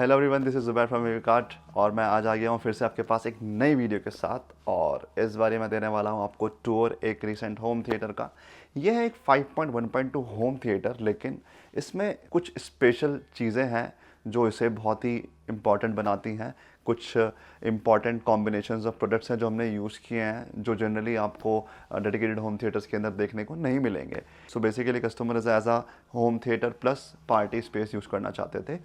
Hello everyone, this is Zubair from विकाट और मैं आज आ गया हूँ फिर से आपके पास एक नई वीडियो के साथ। और इस बारे में देने वाला हूँ आपको टूर एक रिसेंट होम थिएटर का। यह है एक 5.1.2 होम थिएटर, लेकिन इसमें कुछ स्पेशल चीज़ें हैं जो इसे बहुत ही इम्पॉर्टेंट बनाती हैं। कुछ इम्पॉर्टेंट कॉम्बिनेशंस ऑफ प्रोडक्ट्स हैं जो हमने यूज़ किए हैं, जो जनरली आपको डेडिकेटेड होम थिएटर्स के अंदर देखने को नहीं मिलेंगे। So basically customers as a home theatre plus party space use करना चाहते थे,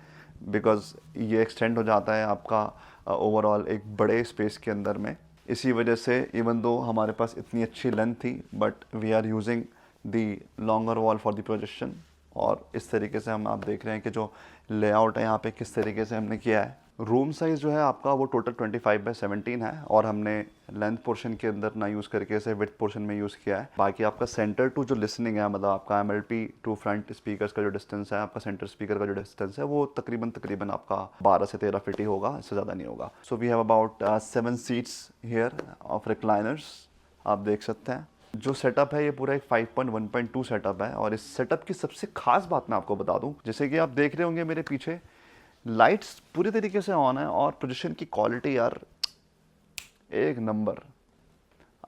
बिकॉज ये एक्सटेंड हो जाता है आपका ओवरऑल एक बड़े स्पेस के अंदर में। इसी वजह से इवन दो हमारे पास इतनी अच्छी लेंथ थी, but we are using the longer wall for the projection. और इस तरीके से हम आप देख रहे हैं कि जो लेआउट है यहाँ पे किस तरीके से हमने किया है। रूम साइज़ जो है आपका वो टोटल 25/17 है, और हमने लेंथ पोर्शन के अंदर ना यूज़ करके इसे विड्थ पोर्शन में यूज़ किया है। बाकी आपका सेंटर टू जो लिसनिंग है, मतलब आपका MLP टू फ्रंट स्पीकर्स का जो डिस्टेंस है, आपका सेंटर स्पीकर का जो डिस्टेंस है, वो तकरीबन तकरीबन आपका 12 से 13 फीट ही होगा, इससे ज़्यादा नहीं होगा। So we have about 7 seats here of recliners, आप देख सकते हैं। जो सेटअप है ये पूरा एक 5.1.2 सेटअप है। और इस सेटअप की सबसे खास बात मैं आपको बता दूं, जैसे कि आप देख रहे होंगे मेरे पीछे लाइट्स पूरी तरीके से ऑन है, और प्रोजेक्शन की क्वालिटी यार एक नंबर।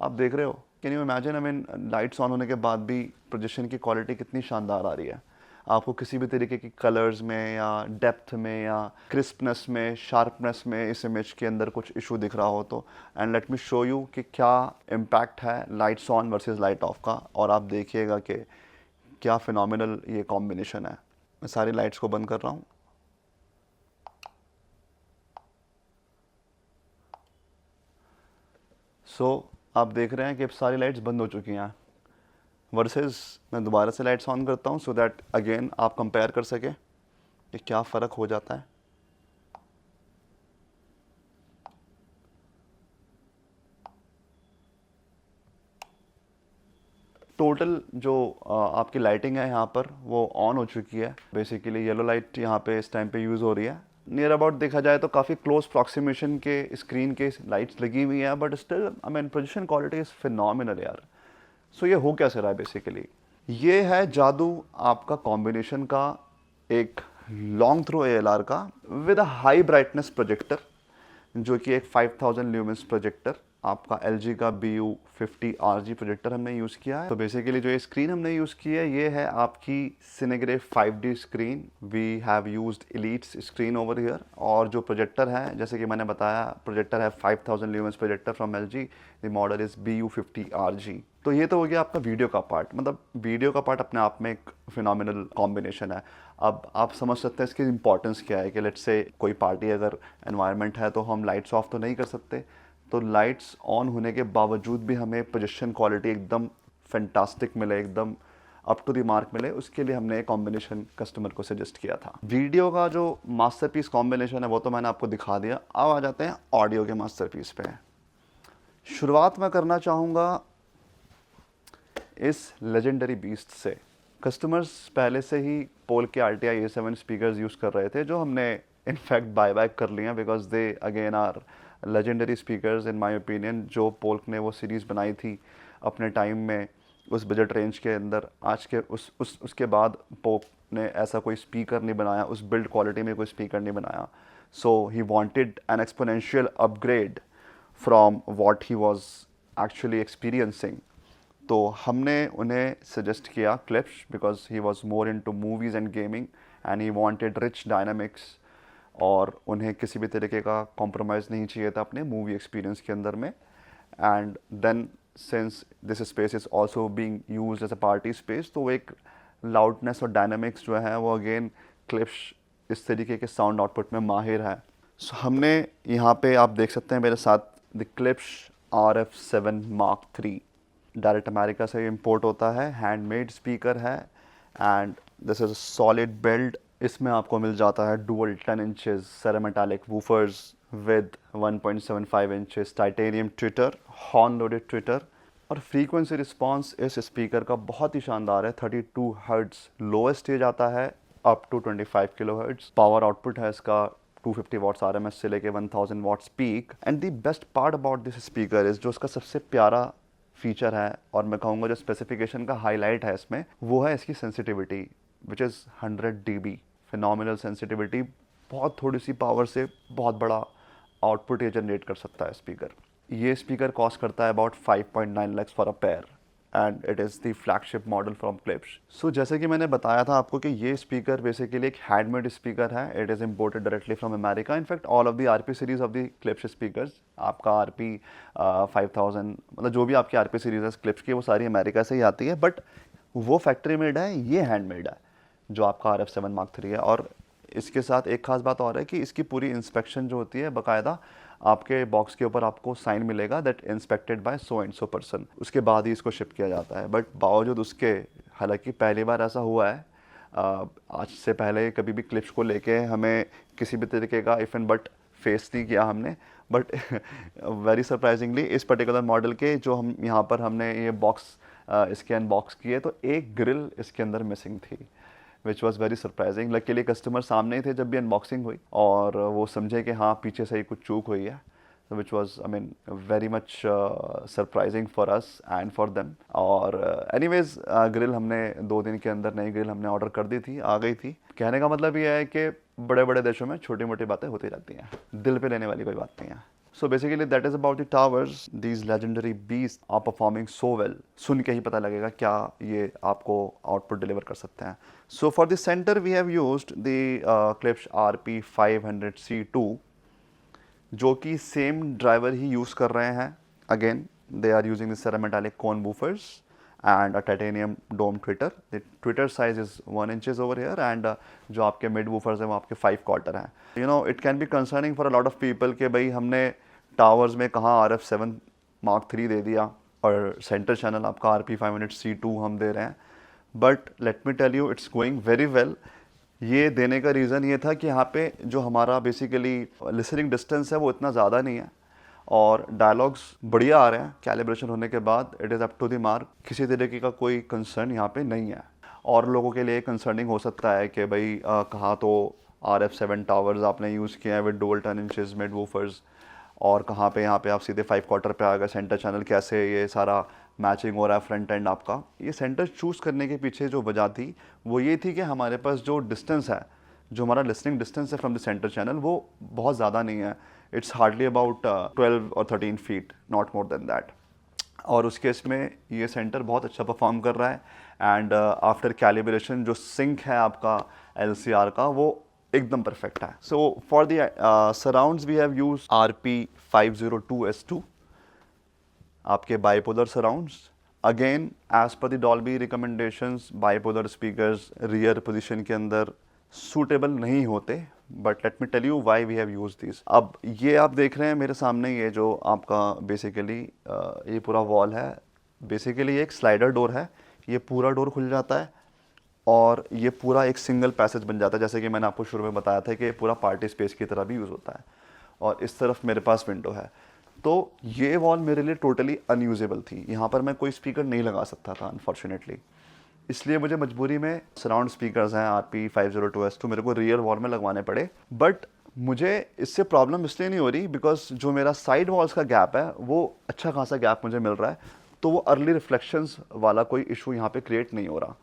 आप देख रहे हो, can you imagine, I mean lights on होने के बाद भी प्रोजेक्शन की क्वालिटी कितनी शानदार आ रही है। आपको किसी भी तरीके की कलर्स में या डेप्थ में या क्रिस्पनेस में, शार्पनेस में इस इमेज के अंदर कुछ इशू दिख रहा हो तो, and let me show you कि क्या इम्पैक्ट है lights on versus light of का। और आप देखिएगा कि क्या फिनोमिनल ये कॉम्बिनेशन है। मैं सारी लाइट्स को बंद कर रहा हूँ। सो आप देख रहे हैं कि अब सारी लाइट्स बंद हो चुकी हैं, वर्सेस मैं दोबारा से लाइट्स ऑन करता हूँ, सो दैट अगेन आप कंपेयर कर सकें कि क्या फ़र्क हो जाता है। टोटल जो आपकी लाइटिंग है यहाँ पर वो ऑन हो चुकी है। बेसिकली येलो लाइट यहाँ पे इस टाइम पे यूज़ हो रही है। नियर अबाउट देखा जाए तो काफ़ी क्लोज प्रॉक्सिमेशन के स्क्रीन के लाइट्स लगी हुई हैं, but still I mean position quality is phenomenal यार। सो ये हो कैसे रहा है बेसिकली, ये है जादू आपका कॉम्बिनेशन का, एक लॉन्ग थ्रो ALR का with a high brightness projector, जो कि एक 5000 ल्यूमेंस प्रोजेक्टर, आपका LG का BU50RG प्रोजेक्टर हमने यूज़ किया है। तो बेसिकली जो ये स्क्रीन हमने यूज़ की है ये है आपकी Cinegrey 5D screen. We have used Elites screen over here. और जो प्रोजेक्टर है, जैसे कि मैंने बताया, प्रोजेक्टर है 5000 lumens projector from LG। The model is BU50RG। तो ये तो हो गया आपका वीडियो का पार्ट। मतलब वीडियो का पार्ट अपने आप में एक फिनोमिनल कॉम्बिनेशन है। अब आप समझ सकते हैं इसकी इंपॉर्टेंस क्या है कि लेट्स से कोई पार्टी अगर एनवायरनमेंट है तो हम लाइट्स ऑफ तो नहीं कर सकते, तो लाइट्स ऑन होने के बावजूद भी हमें पोजीशन क्वालिटी एकदम फैंटास्टिक मिले, एकदम अप टू द मार्क मिले, उसके लिए हमने कॉम्बिनेशन कस्टमर को सजेस्ट किया था। वीडियो का जो मास्टरपीस कॉम्बिनेशन है वो तो मैंने आपको दिखा दिया। अब आ जाते हैं ऑडियो के मास्टरपीस पे। शुरुआत मैं करना चाहूँगा इस लेजेंडरी बीस्ट से। कस्टमर्स पहले से ही पोल के RTI A7 स्पीकर्स यूज़ कर रहे थे, जो हमने इनफैक्ट बाय बैक कर लिए हैं, because they again are legendary speakers in my opinion. जो पोल्क ने वो सीरीज़ बनाई थी अपने टाइम में उस बजट रेंज के अंदर, आज के उसके बाद पोप ने ऐसा कोई स्पीकर नहीं बनाया, उस बिल्ड क्वालिटी में कोई स्पीकर नहीं बनाया। So he wanted an exponential upgrade from what he was actually experiencing. तो हमने उन्हें सजेस्ट किया Klipsch, because he was more into movies and gaming and he wanted rich dynamics, और उन्हें किसी भी तरीके का कॉम्प्रोमाइज़ नहीं चाहिए था अपने मूवी एक्सपीरियंस के अंदर में। And then since this space is also being used as a party space, तो एक लाउडनेस और डायनामिक्स जो है वो अगेन क्लिप्स इस तरीके के साउंड आउटपुट में माहिर है। सो हमने यहाँ पे आप देख सकते हैं मेरे साथ the Klipsch RF7 Mark III, direct America से इंपोर्ट होता है, हैंडमेड स्पीकर है, and this is solid build. इसमें आपको मिल जाता है dual 10 inches cerametallic woofers with 1.75 inches titanium tweeter, horn loaded tweeter. और फ्रीक्वेंसी रिस्पांस इस स्पीकर का बहुत ही शानदार है। 32 हर्ट्ज लोएस्ट स्टेज आता है up to 25 kilo hertz. Power output है इसका 250 वॉट्स RMS से लेके 1000 watts peak. And the best part about this speaker is, जो इसका सबसे प्यारा फीचर है और मैं कहूँगा जो स्पेसिफिकेशन का हाईलाइट है इसमें, वो है इसकी sensitivity, which is 100 dB। Phenomenal sensitivity, बहुत थोड़ी सी पावर से बहुत बड़ा आउटपुट ये जनरेट कर सकता है स्पीकर। ये स्पीकर कॉस्ट करता है about 5.9 lakhs for a pair and it is the flagship model from Klipsch. So जैसे कि मैंने बताया था आपको कि ये स्पीकर बेसिकली एक हैंडमेड स्पीकर है। It is imported directly from America. In fact all of the RP series of the Klipsch speakers, आपका आरपी 5000, मतलब जो भी आपकी आरपी सीरीज है क्लिप्स की, वो सारी अमेरिका से ही आती है। बट वो फैक्ट्री मेड है, ये हैंडमेड है जो आपका RF7 Mark III है। और इसके साथ एक खास बात और है कि इसकी पूरी इंस्पेक्शन जो होती है बाकायदा आपके बॉक्स के ऊपर आपको साइन मिलेगा that inspected bye so and so person, उसके बाद ही इसको शिप किया जाता है। बट बावजूद उसके, हालांकि पहली बार ऐसा हुआ है, आज से पहले कभी भी क्लिप्स को लेके हमें किसी भी तरीके का इफ एंड बट फेस नहीं किया हमने। बट वेरी सरप्राइजिंगली इस पर्टिकुलर मॉडल के जो हम यहाँ पर हमने ये बॉक्स इसके अनबॉक्स किए तो एक ग्रिल इसके अंदर मिसिंग थी, which was very surprising. Luckily customer सामने ही थे जब भी अनबॉक्सिंग हुई और वो समझे कि हाँ पीछे से ही कुछ चूक हुई है, which was I mean very much surprising for us and for them. और एनीवेज ग्रिल हमने 2 दिन के अंदर नई ग्रिल हमने ऑर्डर कर दी थी, आ गई थी। कहने का मतलब ये है कि बड़े बड़े देशों में छोटी मोटी बातें होती रहती हैं, दिल पे लेने वाली कोई बात नहीं है। So basically that is about the towers. These legendary beasts are performing so well. सुन के ही पता लगेगा क्या ये आपको आउटपुट डिलीवर कर सकते हैं। So for the center we have used the Klipsch RP500C2, जो कि सेम ड्राइवर ही यूज़ कर रहे हैं। Again they are using the cerametallic cone woofers and a titanium dome tweeter. The tweeter size is 1 inches over here and जो आपके mid woofers हैं वो आपके 5 quarter हैं। You know it can be concerning for a lot of people कि भाई हमने towers में कहाँ RF7 Mark III दे दिया और सेंटर चैनल आपका RP500C2 हम दे रहे हैं। But let me tell you it's going very well. ये देने का रीज़न ये था कि यहाँ पे जो हमारा बेसिकली लिसनिंग डिस्टेंस है वो इतना ज़्यादा नहीं है और डायलॉग्स बढ़िया आ रहे हैं। कैलिब्रेशन होने के बाद it is up to the mark, किसी तरीके का कोई कंसर्न यहाँ पे नहीं है। और लोगों के लिए कंसर्निंग हो सकता है कि भाई कहाँ तो RF7 टावर्स आपने यूज़ किए हैं with dual 10 inches mid woofers और कहाँ पे यहाँ पे आप सीधे 5 क्वार्टर पे आ गए सेंटर चैनल, कैसे ये सारा मैचिंग हो रहा है फ्रंट एंड आपका। ये सेंटर चूज़ करने के पीछे जो वजह थी वो ये थी कि हमारे पास जो डिस्टेंस है, जो हमारा लिसनिंग डिस्टेंस है फ्रॉम द सेंटर चैनल, वो बहुत ज़्यादा नहीं है। इट्स हार्डली अबाउट 12 और 13 feet, not more than that. और उस केस में ये सेंटर बहुत अच्छा परफॉर्म कर रहा है एंड आफ्टर कैलिब्रेशन जो सिंक है आपका LCR का वो एकदम परफेक्ट है। So for the surrounds we have use RP502S2, आपके bipolar surrounds. Again as per the Dolby recommendations bipolar speakers rear position के अंदर सूटेबल नहीं होते, but let me tell you why we have use this. अब ये आप देख रहे हैं मेरे सामने, ये जो आपका बेसिकली ये पूरा वॉल है, बेसिकली ये एक स्लाइडर डोर है। ये पूरा डोर खुल जाता है और ये पूरा एक सिंगल पैसेज बन जाता है, जैसे कि मैंने आपको शुरू में बताया था कि पूरा पार्टी स्पेस की तरह भी यूज़ होता है। और इस तरफ मेरे पास विंडो है, तो ये वॉल मेरे लिए टोटली अनयूजेबल थी। यहाँ पर मैं कोई स्पीकर नहीं लगा सकता था अनफॉर्चुनेटली, इसलिए मुझे मजबूरी में सराउंड स्पीकर्स हैं RP502S2 मेरे को रियर वॉल में लगवाने पड़े। बट मुझे इससे प्रॉब्लम इसलिए नहीं हो रही बिकॉज जो मेरा साइड वॉल्स का गैप है वो अच्छा खासा गैप मुझे मिल रहा है, तो वो अर्ली रिफ्लेक्शंस वाला कोई इशू यहाँ पे क्रिएट नहीं हो रहा।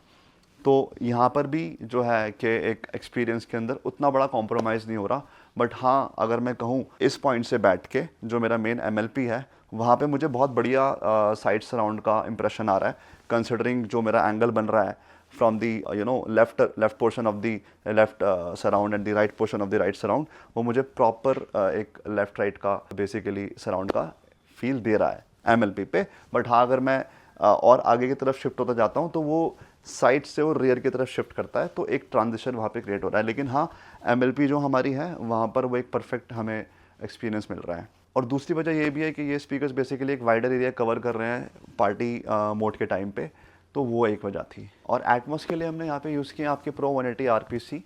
तो यहाँ पर भी जो है कि एक एक्सपीरियंस के अंदर उतना बड़ा कॉम्प्रोमाइज़ नहीं हो रहा। बट हाँ, अगर मैं कहूँ इस पॉइंट से बैठ के जो मेरा मेन MLP है वहाँ पे मुझे बहुत बढ़िया साइड सराउंड का इंप्रेशन आ रहा है, कंसिडरिंग जो मेरा एंगल बन रहा है from the left portion of the left surround and the right portion of the right surround. वो मुझे प्रॉपर एक लेफ्ट राइट का बेसिकली सराउंड का फील दे रहा है MLP पे। बट हाँ, अगर मैं और आगे की तरफ शिफ्ट होता जाता हूँ तो वो साइड से और रियर की तरफ शिफ्ट करता है, तो एक ट्रांजिशन वहाँ पे क्रिएट हो रहा है। लेकिन हाँ, MLP जो हमारी है वहाँ पर वो एक परफेक्ट हमें एक्सपीरियंस मिल रहा है। और दूसरी वजह ये भी है कि ये स्पीकर्स बेसिकली एक वाइडर एरिया कवर कर रहे हैं पार्टी मोड के टाइम पे, तो वो एक वजह थी। और एटमॉस के लिए हमने यहाँ पे यूज़ किया आपके Pro 180 RPC,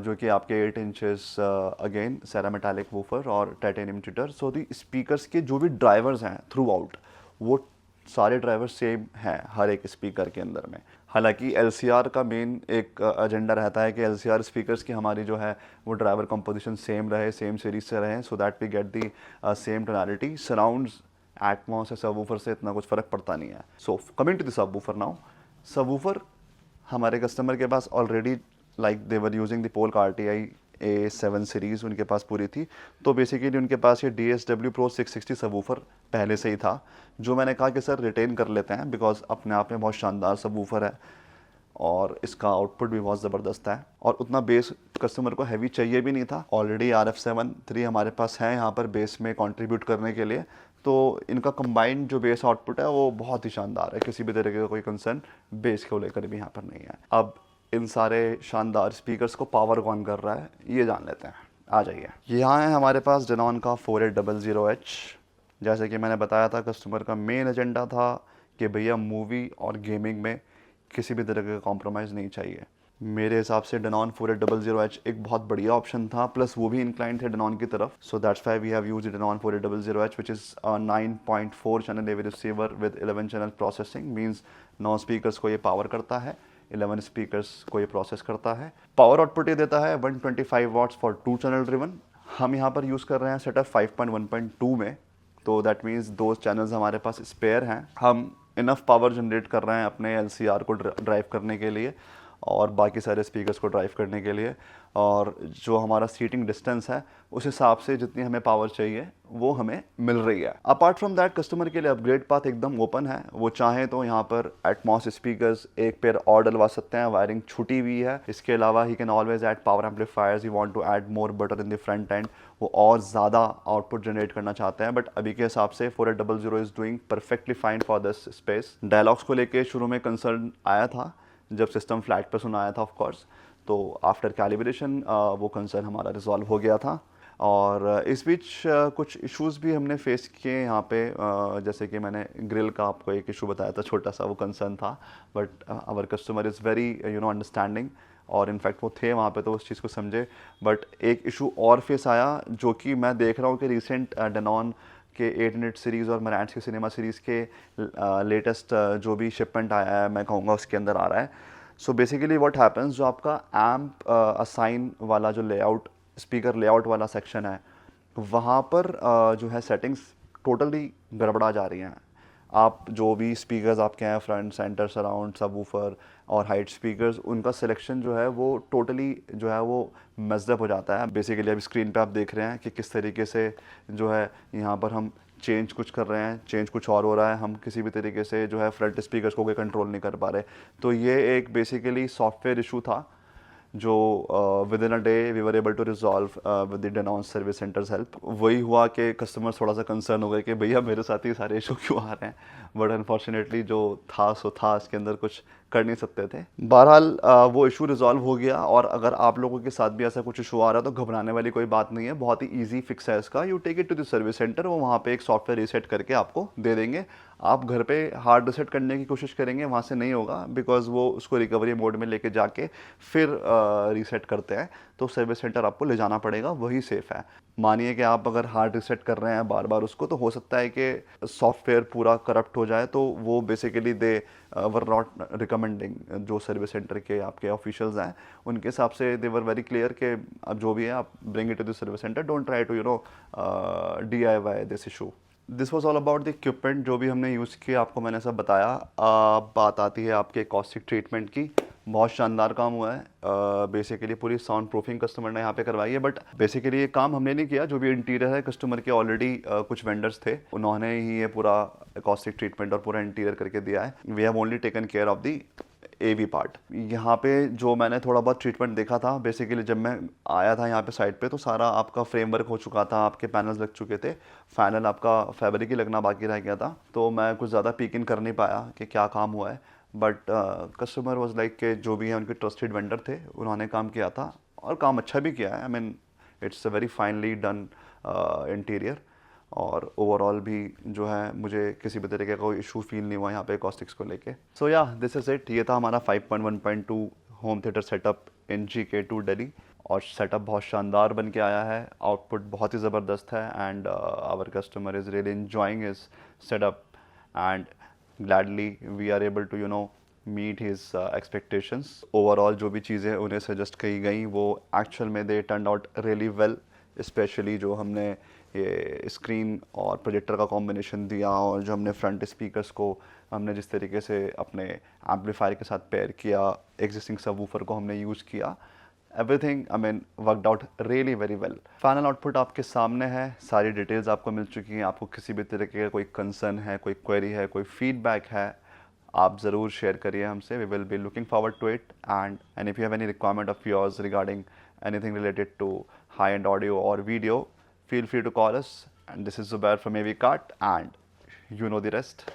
जो कि आपके 8 इंचेस अगेन सेरामेटालिक वूफर और टाइटेनियम ट्विटर। सो दी स्पीकर्स के जो भी ड्राइवर्स हैं थ्रू आउट वो सारे ड्राइवर सेम हैं हर एक स्पीकर के अंदर में। हालांकि LCR का मेन एक एजेंडा रहता है कि LCR स्पीकर्स की हमारी जो है वो ड्राइवर कंपोजिशन सेम रहे, सेम सीरीज से रहे, so that we get the same tonality. Surrounds Atmos या सबवूफर से इतना कुछ फ़र्क पड़ता नहीं है। So coming to the subwoofer now, subwoofer हमारे कस्टमर के पास already like they were using the Polk RTI A7 series उनके पास पूरी थी। तो बेसिकली उनके पास ये DSW Pro 660 सबवूफ़र पहले से ही था, जो मैंने कहा कि सर रिटेन कर लेते हैं, बिकॉज़ अपने आप में बहुत शानदार सबवूफ़र है और इसका आउटपुट भी बहुत ज़बरदस्त है और उतना बेस कस्टमर को हैवी चाहिए भी नहीं था। ऑलरेडी RF7 III हमारे पास है यहाँ पर बेस में कंट्रीब्यूट करने के लिए, तो इनका कंबाइंड जो बेस आउटपुट है वो बहुत ही शानदार है। किसी भी तरीके का कोई कंसर्न बेस को लेकर भी यहाँ पर नहीं है। अब इन सारे शानदार स्पीकर्स को पावर कौन कर रहा है ये जान लेते हैं। आ जाइए, यहाँ है हमारे पास डेनॉन का 4800H। जैसे कि मैंने बताया था, कस्टमर का मेन एजेंडा था कि भैया मूवी और गेमिंग में किसी भी तरह का कॉम्प्रोमाइज़ नहीं चाहिए। मेरे हिसाब से डेनॉन 4800H एक बहुत बढ़िया ऑप्शन था, प्लस वो भी इंक्लाइन थे डेनॉन की तरफ। So that's why we have used Denon 4800H which is 9.4 channel AV receiver with 11 channel processing. Means 9 speakers को ये पावर करता है, 11 स्पीकर्स को ये प्रोसेस करता है। पावर आउटपुट ये देता है 125 वाट्स फॉर 2 चैनल ड्रिवन। हम यहाँ पर यूज़ कर रहे हैं सेटअप 5.1.2 में, तो दैट मीन्स 2 चैनल्स हमारे पास स्पेयर हैं। हम इनफ पावर जनरेट कर रहे हैं अपने LCR को ड्राइव करने के लिए और बाकी सारे स्पीकर्स को ड्राइव करने के लिए, और जो हमारा सीटिंग डिस्टेंस है उस हिसाब से जितनी हमें पावर चाहिए वो हमें मिल रही है। अपार्ट फ्रॉम दैट, कस्टमर के लिए अपग्रेड पाथ एकदम ओपन है। वो चाहें तो यहाँ पर एटमॉस स्पीकर्स एक पेयर और डलवा सकते हैं, वायरिंग छुटी हुई है। इसके अलावा he can always add power amplifiers, you want to add more butter in the front end, वो और ज़्यादा आउटपुट जनरेट करना चाहते हैं। बट अभी के हिसाब से 4800 is doing perfectly fine for this space. Dialogues को लेके शुरू में कंसर्न आया था जब सिस्टम फ्लैट पर सुनाया था, ऑफ कोर्स, तो आफ्टर कैलिब्रेशन वो कंसर्न हमारा रिजॉल्व हो गया था। और इस बीच कुछ इश्यूज़ भी हमने फेस किए यहाँ पे, जैसे कि मैंने ग्रिल का आपको एक इशू बताया था, छोटा सा वो कंसर्न था, but our customer is very understanding, और इनफैक्ट वो थे वहाँ पे तो उस चीज़ को समझे। बट एक इशू और फेस आया जो कि मैं देख रहा हूँ कि रिसेंट डेनॉन के 800 सीरीज़ और मरांट्स के सिनेमा सीरीज़ के लेटेस्ट जो भी शिपमेंट आया है, मैं कहूँगा उसके अंदर आ रहा है। सो बेसिकली व्हाट हैपेंस, जो आपका एम्प असाइन वाला जो लेआउट, स्पीकर लेआउट वाला सेक्शन है, वहाँ पर जो है सेटिंग्स टोटली गड़बड़ा जा रही हैं। आप जो भी स्पीकर्स आपके हैं, फ्रंट, सेंटर, सराउंड, सबवूफर और हाइट स्पीकर्स, उनका सिलेक्शन जो है वो टोटली जो है वो मेस्ड हो जाता है। बेसिकली अब स्क्रीन पे आप देख रहे हैं कि किस तरीके से जो है यहाँ पर हम चेंज कुछ कर रहे हैं, चेंज कुछ और हो रहा है, हम किसी भी तरीके से जो है फ्रंट स्पीकर्स को कोई कंट्रोल नहीं कर पा रहे। तो ये एक बेसिकली सॉफ्टवेयर इशू था जो within a day we were able to resolve with the Denon service centres help. वही हुआ कि कस्टमर्स थोड़ा सा कंसर्न हो गए कि भैया मेरे साथ ही सारे इशू क्यों आ रहे हैं, बट अनफॉर्चुनेटली जो था सो था, इसके अंदर कुछ कर नहीं सकते थे। बहरहाल वो इशू रिजॉल्व हो गया, और अगर आप लोगों के साथ भी ऐसा कुछ इशू आ रहा है तो घबराने वाली कोई बात नहीं है, बहुत ही ईजी फिक्स है इसका। You take it to the service centre, वो वहाँ पे एक सॉफ्टवेयर रीसेट करके आपको दे देंगे। आप घर पे हार्ड रीसेट करने की कोशिश करेंगे, वहाँ से नहीं होगा, बिकॉज वो उसको रिकवरी मोड में लेके जाके फिर रीसेट करते हैं, तो सर्विस सेंटर आपको ले जाना पड़ेगा, वही सेफ़ है। मानिए कि आप अगर हार्ड रीसेट कर रहे हैं बार बार उसको, तो हो सकता है कि सॉफ्टवेयर पूरा करप्ट हो जाए, तो वो basically they were not recommending, जो सर्विस सेंटर के आपके ऑफिशियल्स हैं उनके हिसाब से दे वर वेरी क्लियर कि अब जो भी है आप bring it to the service centre, don't try to DIY this issue. This was all about the equipment जो भी हमने यूज़ किया, आपको मैंने सब बताया। बात आती है आपके कॉस्टिक ट्रीटमेंट की। बहुत शानदार काम हुआ है। बेसिकली पूरी साउंड प्रूफिंग कस्टमर ने यहाँ पे करवाई है, बट बेसिकली ये काम हमने नहीं किया। जो भी इंटीरियर है, कस्टमर के ऑलरेडी कुछ वेंडर्स थे, उन्होंने ही ये पूरा कॉस्टिक ट्रीटमेंट और पूरा इंटीरियर करके दिया है। We have only taken care of the AV part. यहाँ पे जो मैंने थोड़ा बहुत ट्रीटमेंट देखा था, बेसिकली जब मैं आया था यहाँ पे साइट पे, तो सारा आपका फ्रेमवर्क हो चुका था, आपके पैनल्स लग चुके थे, फाइनल आपका फैब्रिक ही लगना बाकी रह गया था। तो मैं कुछ ज़्यादा पीक इन कर नहीं पाया कि क्या काम हुआ है, बट कस्टमर वाज लाइक के जो भी है उनके ट्रस्टेड वेंडर थे, उन्होंने काम किया था और काम अच्छा भी किया है। I mean it's a very finally done interior, और ओवरऑल भी जो है मुझे किसी भी तरीके का कोई इशू फील नहीं हुआ यहाँ पे कॉस्टिक्स को लेके। सो या दिस इज़ इट। ये था हमारा 5.1.2 होम थिएटर सेटअप इन GK2 दिल्ली, और सेटअप बहुत शानदार बन के आया है, आउटपुट बहुत ही ज़बरदस्त है, and our customer is really enjoying his setup, and gladly we are able to meet his expectations. Overall जो भी चीज़ें उन्हें सजेस्ट की गई वो एक्चुअल में they turn out really well, specially जो हमने ये स्क्रीन और प्रोजेक्टर का कॉम्बिनेशन दिया, और जो हमने फ्रंट स्पीकर्स को हमने जिस तरीके से अपने एम्पलीफायर के साथ पेयर किया, एग्जिस्टिंग सबवूफर को हमने यूज़ किया, everything I mean worked out really very well. Final output आपके सामने है, सारी डिटेल्स आपको मिल चुकी हैं। आपको किसी भी तरीके का कोई कंसर्न है, कोई क्वेरी है, कोई फीडबैक है, आप ज़रूर शेयर करिए हमसे। We will be looking forward to it and if you have any requirement of yours regarding anything related to high-end audio or video, feel free to call us. And this is Zubair from AV Cart, and you know the rest.